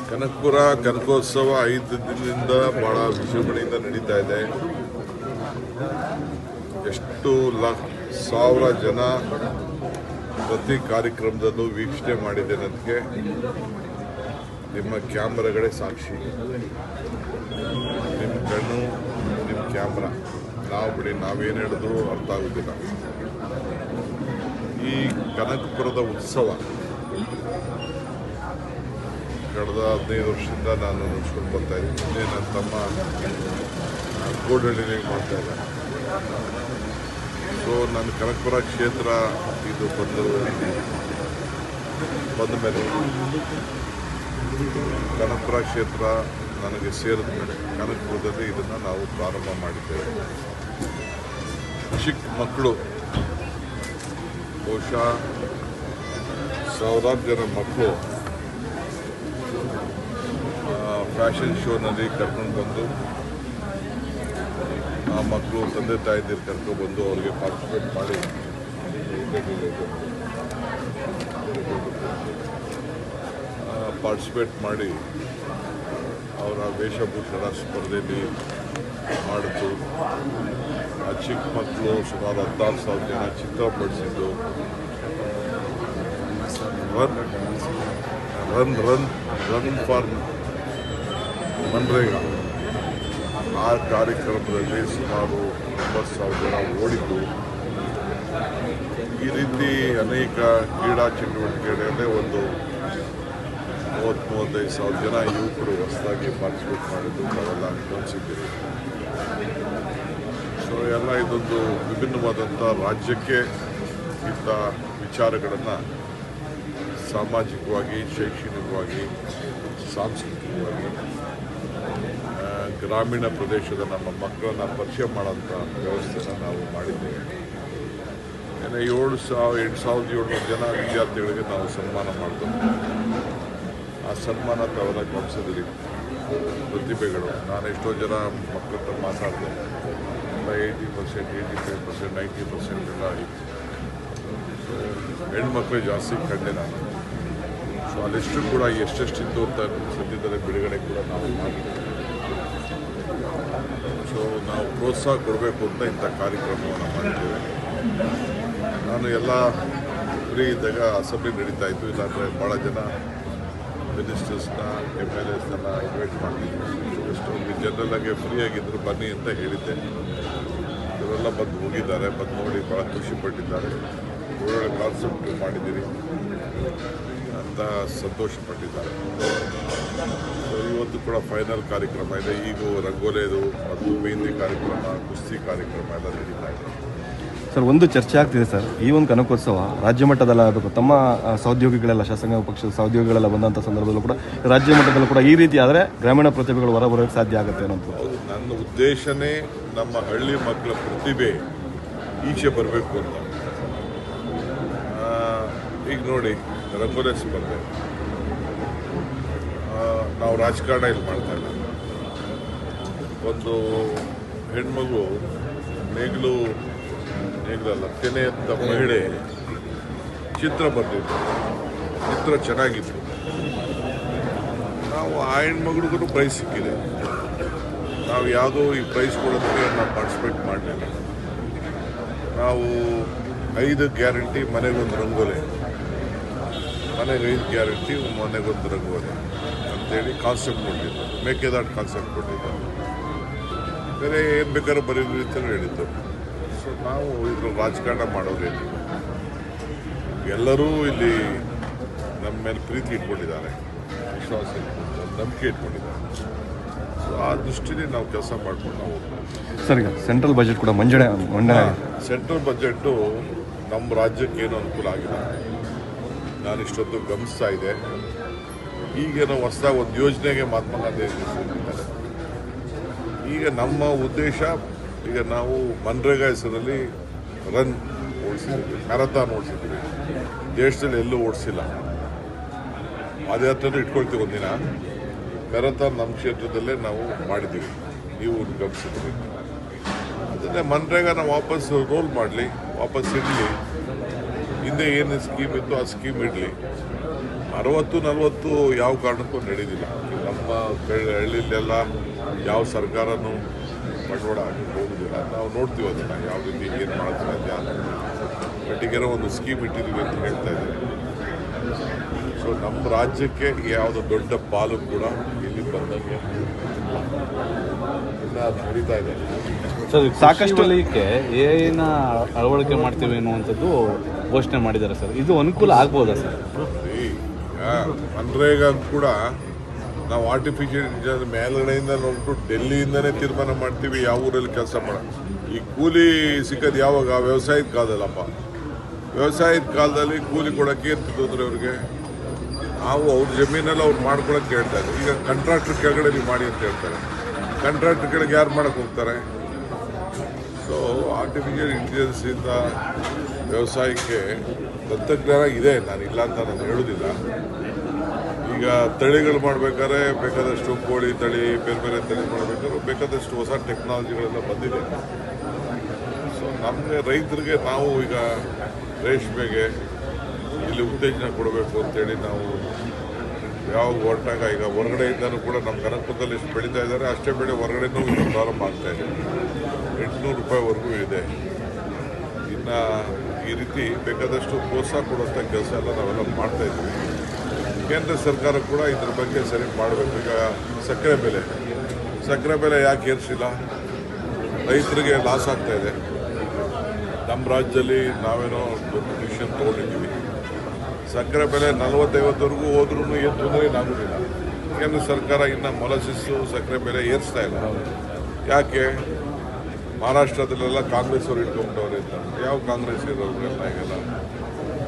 ಕನಕಪುರ ಕನಕೋತ್ಸವ 5 ದಿನದಿಂದ ಬಹಳ ವಿಜೃಂಭಣೆಯಿಂದ ನಡೀತಾ ಇದೆ. ಎಷ್ಟು ಸಾವಿರ ಜನ ಪ್ರತಿ ಕಾರ್ಯಕ್ರಮದಲ್ಲೂ ವೀಕ್ಷಣೆ ಮಾಡಿದೆ ನನಗೆ ನಿಮ್ಮ ಕ್ಯಾಮ್ರಾಗಳೇ ಸಾಕ್ಷಿ. ನಿಮ್ಮ ಕಣ್ಣು, ನಿಮ್ಮ ಕ್ಯಾಮ್ರಾ. ನಾವು ಬಿಡಿ, ನಾವೇನು ಹೇಳಿದ್ರು ಅರ್ಥ ಆಗೋದಿಲ್ಲ. ಈ ಕನಕಪುರದ ಉತ್ಸವ ಕಳೆದ 15 ವರ್ಷದಿಂದ ನಾನು ನಡೆಸ್ಕೊಂಡು ಬರ್ತಾ ಇದ್ದೀನಿ. ನನ್ನ ತಮ್ಮ ಗೋಡಹಳ್ಳಿನಾಗ ಮಾಡ್ತಾ ಇದ್ದಾರೆ. ಸೊ ನನ್ನ ಕನಕಪುರ ಕ್ಷೇತ್ರ ಇದು ಬಂದ ಮೇಲೆ ಕನಕಪುರ ಕ್ಷೇತ್ರ ನನಗೆ ಸೇರಿದ ಮೇಲೆ ಕನಕಪುರದಲ್ಲಿ ಇದನ್ನು ನಾವು ಪ್ರಾರಂಭ ಮಾಡಿದ್ದೇವೆ. ಚಿಕ್ಕ ಮಕ್ಕಳು, ಬಹುಶಃ ಸಾವಿರಾರು ಜನ ಮಕ್ಕಳು ಫ್ಯಾಷನ್ ಶೋನಲ್ಲಿ ಕರ್ಕೊಂಡು ಬಂದು, ಆ ಮಕ್ಕಳು ತಂದೆ ತಾಯಿದಿರು ಕರ್ಕೊಬಂದು ಅವರಿಗೆ ಪಾರ್ಟಿಸಿಪೇಟ್ ಮಾಡಿ ಅವರ ವೇಷಭೂಷಣ ಸ್ಪರ್ಧೆಯಲ್ಲಿ ಮಾಡಿದ್ದು. ಆ ಚಿಕ್ಕ ಮಕ್ಕಳು ಸುಮಾರು 16,000 ಜನ ಚಿತ್ರ ಬಿಡಿಸಿದ್ದು. ರನ್ ಫಾರ್ ಮನ್ರೇಗಾ ಆ ಕಾರ್ಯಕ್ರಮದಲ್ಲಿ ಸುಮಾರು 90,000 ಜನ ಓಡಿದ್ದು. ಈ ರೀತಿ ಅನೇಕ ಕ್ರೀಡಾ ಚಟುವಟಿಕೆಗಳಲ್ಲೇ ಒಂದು 30,000-35,000 ಜನ ಯುವಕರು ಹೊಸದಾಗಿ ಪಾರ್ಟಿಸಿಪೇಟ್ ಮಾಡಿದ್ದು ನಾವೆಲ್ಲ ಗಮನಿಸಿದ್ದೀವಿ. ಸೊ ಎಲ್ಲ ಇದೊಂದು ವಿಭಿನ್ನವಾದಂಥ ರಾಜ್ಯಕ್ಕೆ ಇಂಥ ವಿಚಾರಗಳನ್ನು ಸಾಮಾಜಿಕವಾಗಿ, ಶೈಕ್ಷಣಿಕವಾಗಿ, ಸಾಂಸ್ಕೃತಿಕವಾಗಿ ಗ್ರಾಮೀಣ ಪ್ರದೇಶದ ನಮ್ಮ ಮಕ್ಕಳನ್ನು ಪರಿಚಯ ಮಾಡೋಂಥ ವ್ಯವಸ್ಥೆನ ನಾವು ಮಾಡಿದ್ದೇವೆ. 7,700 ಜನ ವಿದ್ಯಾರ್ಥಿಗಳಿಗೆ ನಾವು ಸನ್ಮಾನ ಮಾಡ್ತೇವೆ. ಆ ಸನ್ಮಾನ ತಾವೆಲ್ಲ ಗಮನಿಸಿದ್ರಿ. ಪ್ರತಿಭೆಗಳು, ನಾನು ಎಷ್ಟೋ ಜನ ಮಕ್ಕಳ ಹತ್ರ ಮಾತಾಡಿದೆ. 80%, 85%, 90% ಎಲ್ಲ ಆಯಿತು. ಹೆಣ್ಮಕ್ಳೇ ಜಾಸ್ತಿ ಕಂಡೆ ನಾನು. ಸೊ ಅಲ್ಲಿಷ್ಟು ಕೂಡ ಎಷ್ಟೆಷ್ಟಿತ್ತು ಅಂತ ಸದ್ಯದಲ್ಲೇ ಬಿಡುಗಡೆ ಕೂಡ ನಾವು ಮಾಡಿದ್ದೇವೆ. ಸೊ ನಾವು ಪ್ರೋತ್ಸಾಹ ಕೊಡಬೇಕು ಅಂತ ಇಂಥ ಕಾರ್ಯಕ್ರಮವನ್ನು ಮಾಡಿದ್ದೇವೆ. ನಾನು ಎಲ್ಲ ಫ್ರೀ ಇದ್ದಾಗ ಅಸೆಂಬ್ಲಿ ನಡೀತಾ ಇತ್ತು. ಇಲ್ಲಾಂದರೆ ಭಾಳ ಜನ ಮಿನಿಸ್ಟರ್ಸ್ನ, MLAಸ್ನೆಲ್ಲ ಇನ್ವೈಟ್ ಮಾಡ್ತಿದ್ವಿ. ಎಷ್ಟು ಜನರಲ್ಲಾಗೆ ಫ್ರೀ ಆಗಿದ್ದರು ಬನ್ನಿ ಅಂತ ಹೇಳಿದ್ದೆ. ಇವರೆಲ್ಲ ಬಂದು ಹೋಗಿದ್ದಾರೆ. ಬಂದು ನೋಡಿ ಭಾಳ ಖುಷಿಪಟ್ಟಿದ್ದಾರೆ. ಒಳ್ಳೊಳ್ಳೆ ಕಾನ್ಸೆಪ್ಟ್ ಮಾಡಿದ್ದೀರಿ ಅಂತ ಸಂತೋಷಪಟ್ಟಿದ್ದಾರೆ. ಸೊ ಇವತ್ತು ಕೂಡ ಫೈನಲ್ ಕಾರ್ಯಕ್ರಮ ಇದೆ. ಈಗ ರಂಗೋಲಿದು ಮತ್ತು ಮೆಹಂದಿ ಕಾರ್ಯಕ್ರಮ, ಕುಸ್ತಿ ಕಾರ್ಯಕ್ರಮ ಎಲ್ಲ ನಡೀತಾ ಇದೆ. ಸರ್, ಒಂದು ಚರ್ಚೆ ಆಗ್ತಿದೆ ಸರ್, ಈ ಒಂದು ಕನಕೋತ್ಸವ ರಾಜ್ಯ ಮಟ್ಟದಲ್ಲ ಆಗಬೇಕು. ತಮ್ಮ ಸಹೋದ್ಯೋಗಿಗಳೆಲ್ಲ, ಶಾಸಕಾಂಗ ಪಕ್ಷದ ಸಹೋದ್ಯೋಗಿಗಳೆಲ್ಲ ಬಂದಂಥ ಸಂದರ್ಭದಲ್ಲೂ ಕೂಡ ರಾಜ್ಯ ಮಟ್ಟದಲ್ಲೂ ಕೂಡ ಈ ರೀತಿ ಆದರೆ ಗ್ರಾಮೀಣ ಪ್ರತಿಭೆಗಳು ಹೊರಬರೋಕ್ಕೆ ಸಾಧ್ಯ ಆಗುತ್ತೆ ಅನ್ನೋದು. ಹೌದು, ನನ್ನ ಉದ್ದೇಶನೇ ನಮ್ಮ ಹಳ್ಳಿ ಮಕ್ಕಳ ಪ್ರತಿಭೆ ಈಚೆ ಬರಬೇಕು ಅಂತ. ಈಗ ನೋಡಿ, ರಂಗೋಲಿ ಸ್ಪರ್ಧೆ ನಾವು ರಾಜಕಾರಣ ಇಲ್ಲಿ ಮಾಡ್ತಾ ಇಲ್ಲ. ಒಂದು ಹೆಣ್ಮಗು ನೇಗ್ಲಲ್ಲ ತೆನೆ ಅಂತ ಮಹಿಳೆ ಚಿತ್ರ ಬರೆದಿತ್ತು. ಚಿತ್ರ ಚೆನ್ನಾಗಿತ್ತು. ನಾವು ಆ ಹೆಣ್ಮಗಳಿಗೂ ಪ್ರೈಸ್ ಸಿಕ್ಕಿದೆ. ನಾವು ಯಾವುದೋ ಈ ಪ್ರೈಸ್ ಕೊಡೋದಕ್ಕೆ ನಾವು ಪಾರ್ಟಿಸಿಪೇಟ್ ಮಾಡಲಿಲ್ಲ. ನಾವು 5 ಗ್ಯಾರಂಟಿ ಮನೆಗೊಂದು ರಂಗೋಲಿ, ಮನೆಗೆ 5 ಗ್ಯಾರಂಟಿ ಮನೆಗೊಂದು ರಂಗೋಲಿ ಅಂತೇಳಿ ಕಾನ್ಸೆಪ್ಟ್ ಕೊಟ್ಟಿದ್ದು. ಮೇಕೆದಾಟು ಕಾನ್ಸೆಪ್ಟ್ ಕೊಟ್ಟಿದ್ದು. ಬೇರೆ ಏನು ಬೇಕಾದ್ರೂ ಬರೀರಿ ಅಂತಲೂ ಹೇಳಿದ್ದು. ಸೊ ನಾವು ಇದ್ರಲ್ಲಿ ರಾಜಕಾರಣ ಮಾಡೋದೇನು. ಎಲ್ಲರೂ ಇಲ್ಲಿ ನಮ್ಮ ಮೇಲೆ ಪ್ರೀತಿ ಇಟ್ಕೊಂಡಿದ್ದಾರೆ, ವಿಶ್ವಾಸ ಇಟ್ಕೊಂಡಿದ್ದಾರೆ, ನಂಬಿಕೆ ಇಟ್ಕೊಂಡಿದ್ದಾರೆ. ಸೊ ಆ ದೃಷ್ಟಿನೇ ನಾವು ಕೆಲಸ ಮಾಡ್ಕೊಂಡು ನಾವು ಹೋಗ್ತೀವಿ. ಸರ್, ಈಗ ಸೆಂಟ್ರಲ್ ಬಜೆಟ್ ಕೂಡ ಮಂಡನೆ ಸೆಂಟ್ರಲ್ ಬಜೆಟ್ಟು ನಮ್ಮ ರಾಜ್ಯಕ್ಕೆ ಏನೂ ಅನುಕೂಲ ಆಗಿಲ್ಲ. ನಾನು ಇಷ್ಟೊತ್ತು ಗಮನಿಸ್ತಾ ಇದೆ. ಈಗ ನಾವು ಹೊಸದಾಗಿ ಒಂದು ಯೋಜನೆಗೆ ಮಹಾತ್ಮ ಗಾಂಧಿ ಇದ್ದಾರೆ. ಈಗ ನಮ್ಮ ಉದ್ದೇಶ, ಈಗ ನಾವು ಮನ್ರೇಗಾ ಹೆಸರಲ್ಲಿ ರನ್ ಓಡಿಸಿದ್ವಿ, ಮ್ಯಾರಥಾನ್ ಓಡಿಸಿದ್ವಿ. ದೇಶದಲ್ಲಿ ಎಲ್ಲೂ ಓಡಿಸಿಲ್ಲ. ಪಾದಯಾತ್ರೆನೂ ಇಟ್ಕೊಳ್ತೀವಿ ಒಂದಿನ. ಮ್ಯಾರಥಾನ್ ನಮ್ಮ ಕ್ಷೇತ್ರದಲ್ಲೇ ನಾವು ಮಾಡಿದ್ದೀವಿ, ನೀವು ಗಮನಿಸಿದ್ವಿ. ಅದನ್ನೇ ಮನ್ರೇಗಾನ ವಾಪಸ್ ರೋಲ್ ಮಾಡಲಿ, ವಾಪಸ್ ಇಡಲಿ. ಹಿಂದೆ ಏನು ಸ್ಕೀಮ್ ಇತ್ತು ಆ ಸ್ಕೀಮ್ ಇರಲಿ. 60-40 ಯಾವ ಕಾರಣಕ್ಕೂ ನಡೆದಿಲ್ಲ. ನಮ್ಮ ಹಳ್ಳಿಲೆಲ್ಲ ಯಾವ ಸರ್ಕಾರನೂ ಬಂಡವಾಳ ಹಾಕಿ ಹೋಗುದಿಲ್ಲ. ನಾವು ನೋಡ್ತೀವಿ ಅದನ್ನು ಯಾವ ರೀತಿ ಏನು ಮಾಡೋದು ಸಾಧ್ಯ. ಮಟ್ಟಿಗೆರೋ ಒಂದು ಸ್ಕೀಮ್ ಇಟ್ಟಿದ್ದೀವಿ ಅಂತ ಹೇಳ್ತಾ ಇದ್ದಾರೆ. ಸೊ ನಮ್ಮ ರಾಜ್ಯಕ್ಕೆ ಯಾವುದೋ ದೊಡ್ಡ ಪಾಲು ಕೂಡ ಇಲ್ಲಿ ಬಂದಂಗೆ ಇನ್ನು ಅದು ನಡೀತಾ ಇದೆ. ಸರ್ ಸಾಕಷ್ಟು ವಲಯಕ್ಕೆ ಎಐನ ಅಳವಡಿಕೆ ಮಾಡ್ತೀವಿ ಅನ್ನುವಂಥದ್ದು ಘೋಷಣೆ ಮಾಡಿದ್ದಾರೆ ಸರ್. ಇದು ಅನುಕೂಲ ಆಗ್ಬೋದಾ ಸರ್? ಮನ್ರೇಗಾ ಕೂಡ ನಾವು ಆರ್ಟಿಫಿಷಿಯಲ್ ಇಂಟೆಲಿಜೆನ್ಸ್ ಮೇಲ್ಗಡೆಯಿಂದ ನೋಡ್ಬಿಟ್ಟು ಡೆಲ್ಲಿಯಿಂದನೇ ತೀರ್ಮಾನ ಮಾಡ್ತೀವಿ ಯಾವ ಊರಲ್ಲಿ ಕೆಲಸ ಮಾಡ. ಈ ಕೂಲಿ ಸಿಕ್ಕೋದು ಯಾವಾಗ? ವ್ಯವಸಾಯದ ಕಾಲದಲ್ಲಪ್ಪ. ವ್ಯವಸಾಯದ ಕಾಲದಲ್ಲಿ ಕೂಲಿ ಕೊಡೋಕ್ಕೆ ಏನು ತೊಂದರೆ ಅವ್ರಿಗೆ? ನಾವು ಅವ್ರ ಜಮೀನಲ್ಲಿ ಅವ್ರು ಮಾಡ್ಕೊಳಕ್ಕೆ ಹೇಳ್ತಾ ಇದ್ದೀವಿ. ಈಗ ಕಾಂಟ್ರಾಕ್ಟರ್ ಕೆಳಗಡೆ ನೀವು ಮಾಡಿ ಅಂತ ಹೇಳ್ತಾರೆ. ಕಾಂಟ್ರಾಕ್ಟರ್ ಕೆಳಗೆ ಯಾರು ಮಾಡಕ್ಕೆ ಹೋಗ್ತಾರೆ? ಸೊ ಆರ್ಟಿಫಿಷಿಯಲ್ ಇಂಟೆಲಿಜೆನ್ಸಿಂದ ವ್ಯವಸಾಯಕ್ಕೆ ತಂತ್ರಜ್ಞಾನ ಇದೆ, ನಾನು ಇಲ್ಲ ಅಂತ ನಾನು ಹೇಳೋದಿಲ್ಲ. ಈಗ ತಳಿಗಳು ಮಾಡಬೇಕಾದ್ರೆ ಬೇಕಾದಷ್ಟು ಕೋಳಿ ತಳಿ, ಬೇರೆ ಬೇರೆ ತಳಿ ಮಾಡಬೇಕಾದ್ರೆ ಬೇಕಾದಷ್ಟು ಹೊಸ ಟೆಕ್ನಾಲಜಿಗಳೆಲ್ಲ ಬಂದಿದೆ. ಸೊ ನಮಗೆ ರೈತರಿಗೆ ನಾವು ಈಗ ರೇಷ್ಮೆಗೆ ಇಲ್ಲಿ ಉತ್ತೇಜನ ಕೊಡಬೇಕು ಅಂತೇಳಿ ನಾವು ಯಾವಾಗ ಹೊರಟಾಗ ಈಗ ಹೊರಗಡೆಯಿಂದನೂ ಕೂಡ ನಮ್ಮ ಕನಕಪುರದಲ್ಲಿ ಎಷ್ಟು ಬೆಳೀತಾ ಇದ್ದಾರೆ ಅಷ್ಟೇ ಬೆಳೆ ಹೊರಗಡೆನೂ ಈಗ ಪ್ರಾರಂಭ ಆಗ್ತಾ ಇದೆ. 800 ರೂಪಾಯಿವರೆಗೂ ಇದೆ. ಇನ್ನು ಈ ರೀತಿ ಬೇಕಾದಷ್ಟು ಪ್ರೋತ್ಸಾಹ ಕೊಡುವಂಥ ಕೆಲಸ ಎಲ್ಲ ನಾವೆಲ್ಲ ಮಾಡ್ತಾ ಇದ್ದೀವಿ. ಕೇಂದ್ರ ಸರ್ಕಾರ ಕೂಡ ಇದ್ರ ಬಗ್ಗೆ ಸರಿ ಮಾಡಬೇಕು. ಈಗ ಸಕ್ಕರೆ ಬೆಲೆ ಯಾಕೆ ಏರಿಸಿಲ್ಲ? ರೈತರಿಗೆ ಲಾಸ್ ಆಗ್ತಾ ಇದೆ. ನಮ್ಮ ರಾಜ್ಯದಲ್ಲಿ ನಾವೇನೋ ದೊಡ್ಡ ಡಿಸಿಷನ್ ತೊಗೊಂಡಿದ್ದೀವಿ. ಸಕ್ಕರೆ ಬೆಲೆ 40-50ವರೆಗೂ ಹೋದ್ರೂ ಏನು ತೊಂದರೆ ಆಗೋದಿಲ್ಲ. ಕೇಂದ್ರ ಸರ್ಕಾರ ಇನ್ನು ಮೊಲಸಿಸ್ಸು ಸಕ್ಕರೆ ಬೆಲೆ ಏರಿಸ್ತಾ ಇಲ್ಲ. ಯಾಕೆ? ಮಹಾರಾಷ್ಟ್ರದಲ್ಲೆಲ್ಲ ಕಾಂಗ್ರೆಸ್ ಅವರು ಇಟ್ಕೊಂಡ್ಬಿಟ್ಟವ್ರೆ ಅಂತ. ಯಾವ ಕಾಂಗ್ರೆಸ್ ಇರೋರೆಲ್ಲ ಈಗೆಲ್ಲ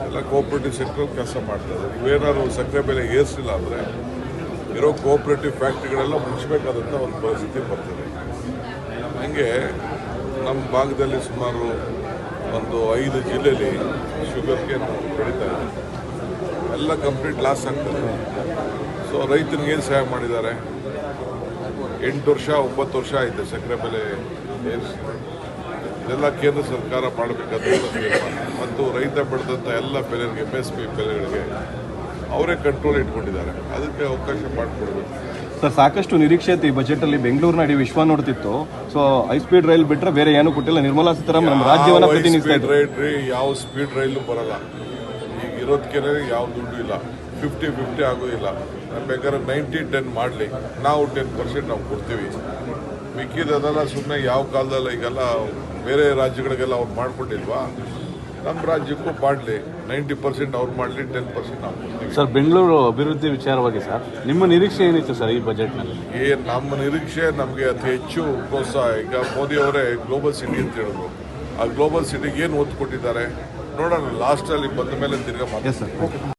ಎಲ್ಲ ಕೋಆಪರೇಟಿವ್ ಸೆಕ್ಟರ್ ಕೆಲಸ ಮಾಡ್ತಾರೆ. ಇವೇನಾದ್ರು ಸಕ್ಕರೆ ಬೆಲೆ ಏರಿಸಿಲ್ಲ ಅಂದರೆ ಇರೋ ಕೋಆಪರೇಟಿವ್ ಫ್ಯಾಕ್ಟ್ರಿಗಳೆಲ್ಲ ಮುಚ್ಚಬೇಕಾದಂಥ ಒಂದು ಪರಿಸ್ಥಿತಿ ಬರ್ತದೆ. ಹಾಗೆ ನಮ್ಮ ಭಾಗದಲ್ಲಿ ಸುಮಾರು ಒಂದು 5 ಜಿಲ್ಲೆಯಲ್ಲಿ ಶುಗರ್ಗೆ ನಾವು ಬೆಳೀತಾ ಇದ್ದೀವಿ. ಎಲ್ಲ ಕಂಪ್ಲೀಟ್ ಲಾಸ್ ಆಗ್ತದೆ. ಸೊ ರೈತನಿಗೆ ಏನು ಸಹಾಯ ಮಾಡಿದ್ದಾರೆ? 8 ವರ್ಷ 9 ವರ್ಷ ಆಯಿತು ಸಕ್ಕರೆ ಬೆಲೆ ಏರಿಸಿ. ಇದೆಲ್ಲ ಕೇಂದ್ರ ಸರ್ಕಾರ ಮಾಡಬೇಕಾದ ಮತ್ತು ರೈತ ಬೆಳೆದಂಥ ಎಲ್ಲ ಬೆಲೆಗಳಿಗೆ MSP ಬೆಲೆಗಳಿಗೆ ಅವರೇ ಕಂಟ್ರೋಲ್ ಇಟ್ಕೊಂಡಿದ್ದಾರೆ. ಅದಕ್ಕೆ ಅವಕಾಶ ಮಾಡಿಕೊಡ್ಬೇಕು ಸರ್. ಸಾಕಷ್ಟು ನಿರೀಕ್ಷೆ ಇತ್ತು ಈ ಬಜೆಟಲ್ಲಿ. ಬೆಂಗಳೂರಿನ ಇಡೀ ವಿಶ್ವ ನೋಡ್ತಿತ್ತು. ಸೊ ಹೈ-ಸ್ಪೀಡ್ ರೈಲ್ ಬಿಟ್ಟರೆ ಬೇರೆ ಏನೂ ಕೊಟ್ಟಿಲ್ಲ. ನಿರ್ಮಲಾ ಸೀತಾರಾಮನ್ ನಮ್ಮ ರಾಜ್ಯವನ್ನು ಪ್ರತಿನಿಧಿಸ್ತಾ ಇದ್ದಾರೆ. ಯಾವ ಸ್ಪೀಡ್ ರೈಲು ಬರಲ್ಲ. ಈಗ ಇರೋದಕ್ಕೆ ಯಾವ ದುಡ್ಡು ಇಲ್ಲ. 50-50 ಆಗೋದಿಲ್ಲ. ಬೇಕಾದ್ರೆ 90-10 ಮಾಡಲಿ, ನಾವು 10% ನಾವು ಕೊಡ್ತೀವಿ. ಮಿಕ್ಕಿದೆಲ್ಲ ಸುಮ್ಮನೆ ಯಾವ ಕಾಲದಲ್ಲ ಈಗೆಲ್ಲ ಬೇರೆ ರಾಜ್ಯಗಳಿಗೆಲ್ಲ ಅವ್ರು ಮಾಡಿಕೊಟ್ಟಿಲ್ವಾ? ನಮ್ಮ ರಾಜ್ಯಕ್ಕೂ ಮಾಡಲಿ. 90% ಅವ್ರು ಮಾಡಲಿ, 10% ನಾವು ಕೊಡ್ತೀವಿ. ಸರ್ ಬೆಂಗಳೂರು ಅಭಿವೃದ್ಧಿ ವಿಚಾರವಾಗಿ ಸರ್ ನಿಮ್ಮ ನಿರೀಕ್ಷೆ ಏನಿತ್ತು ಸರ್ ಈ ಬಜೆಟ್ನಲ್ಲಿ? ನಮ್ಮ ನಿರೀಕ್ಷೆ ನಮಗೆ ಅತಿ ಹೆಚ್ಚು ಪ್ರೋತ್ಸಾಹ. ಈಗ ಮೋದಿ ಅವರೇ ಗ್ಲೋಬಲ್ ಸಿಟಿ ಅಂತ ಹೇಳಿದ್ರು. ಆ ಗ್ಲೋಬಲ್ ಸಿಟಿಗೆ ಏನು ಒತ್ತು ಕೊಟ್ಟಿದ್ದಾರೆ ನೋಡೋಣ. ಲಾಸ್ಟಲ್ಲಿ ಬಂದ ಮೇಲೆ ತಿರ್ಗಾ ಎಸ್ ಸರ್.